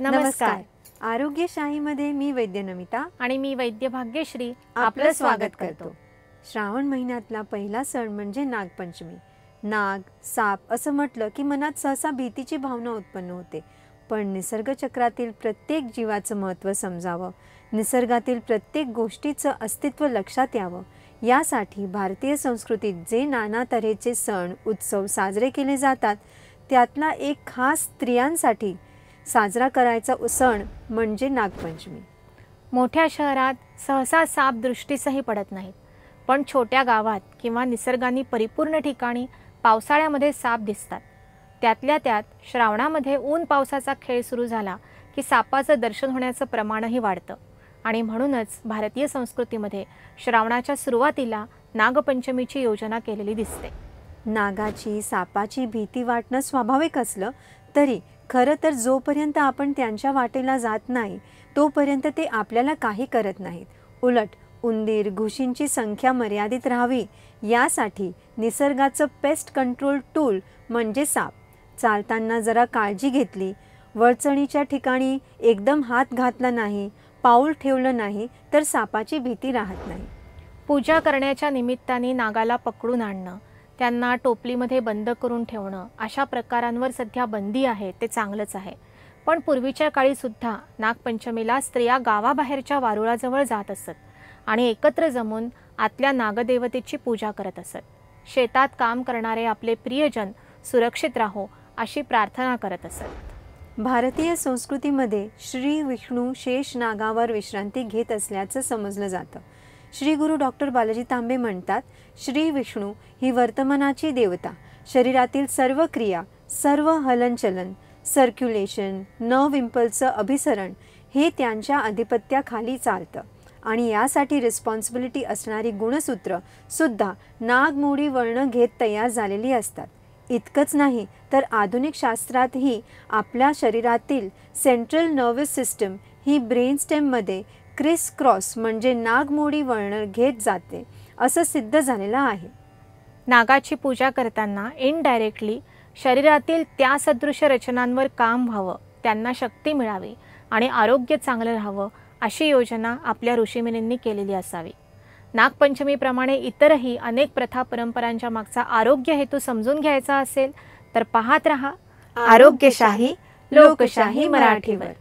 नमस्कार. आरोग्यशाहीमध्ये मी वैद्य नमिता आणि मी वैद्य भाग्यश्री आपलं स्वागत करतो. श्रावण महिन्यातला पहिला सण म्हणजे नागपंचमी. नाग, साप असं म्हटलं की मनात सहसा भीतीची भावना उत्पन्न होते. पण निसर्ग चक्रातील प्रत्येक जीवाचं महत्त्व समजावं, निसर्गातील प्रत्येक गोष्टीचं अस्तित्व लक्षात यावं, यासाठी भारतीय संस्कृतीत जे नाना तऱ्हेचे सण उत्सव साजरे केले जातात त्यातला एक खास स्त्रियांसाठी साजरा करायचा सण म्हणजे नागपंचमी. मोठ्या शहरात सहसा साप दृष्टीसही पडत नाहीत, पण छोट्या गावात किंवा निसर्गाने परिपूर्ण ठिकाणी पावसाळ्यामध्ये साप दिसतात. त्यातल्या त्यात श्रावणामध्ये ऊन पावसाचा खेळ सुरू झाला की सापाचं दर्शन होण्याचं प्रमाणही वाढतं आणि म्हणूनच भारतीय संस्कृतीमध्ये श्रावणाच्या सुरुवातीला नागपंचमीची योजना केलेली दिसते. नागाची, सापाची भीती वाटणं स्वाभाविक असलं तरी खरं तर जोपर्यंत आपण त्यांच्या वाटेला जात नाही तोपर्यंत ते आपल्याला काही करत नाहीत. उलट उंदीर, घुशींची संख्या मर्यादित राहावी यासाठी निसर्गाचं पेस्ट कंट्रोल टूल म्हणजे साप. चालताना जरा काळजी घेतली, वळचणीच्या ठिकाणी एकदम हात घातला नाही, पाऊल ठेवलं नाही तर सापाची भीती राहत नाही. पूजा करण्याच्या निमित्ताने नागाला पकडून आणणं, त्यांना टोपलीमध्ये बंद करून ठेवणं अशा प्रकारांवर सध्या बंदी आहे, ते चांगलंच आहे. पण पूर्वीच्या काळी सुद्धा नागपंचमीला स्त्रिया गावाबाहेरच्या वारुळाजवळ जात असत आणि एकत्र जमून आतल्या नागदेवतेची पूजा करत असत. शेतात काम करणारे आपले प्रियजन सुरक्षित राहो अशी प्रार्थना करत असत. भारतीय संस्कृतीमध्ये श्री विष्णू शेष नागावर विश्रांती घेत असल्याचं समजलं जातं. श्री गुरु डॉक्टर बालाजी तांबे म्हणतात, श्री विष्णू ही वर्तमानाची देवता. शरीरातील सर्व क्रिया, सर्व हलनचलन, सर्क्युलेशन, नर्व इम्पल्सचं अभिसरण हे त्यांच्या अधिपत्याखाली चालतं आणि यासाठी रिस्पॉन्सिबिलिटी असणारी गुणसूत्र सुद्धा नागमोडी वळणं घेत तयार झालेली असतात. इतकंच नाही तर आधुनिक शास्त्रातही आपल्या शरीरातील सेंट्रल नर्वस सिस्टम ही ब्रेनस्टेममध्ये क्रिस क्रॉस म्हणजे नागमोडी वळणं घेत जाते असं सिद्ध झालेलं आहे. नागाची पूजा करताना इनडायरेक्टली शरीरातील त्या सदृश रचनांवर काम व्हावं, त्यांना शक्ती मिळावी आणि आरोग्य चांगलं राहावं अशी योजना आपल्या ऋषीमुनींनी केलेली असावी. नागपंचमीप्रमाणे इतरही अनेक प्रथा परंपरांच्या मागचा आरोग्य हेतू समजून घ्यायचा असेल तर पाहत रहा आरोग्यशाही लोकशाही मराठीवर.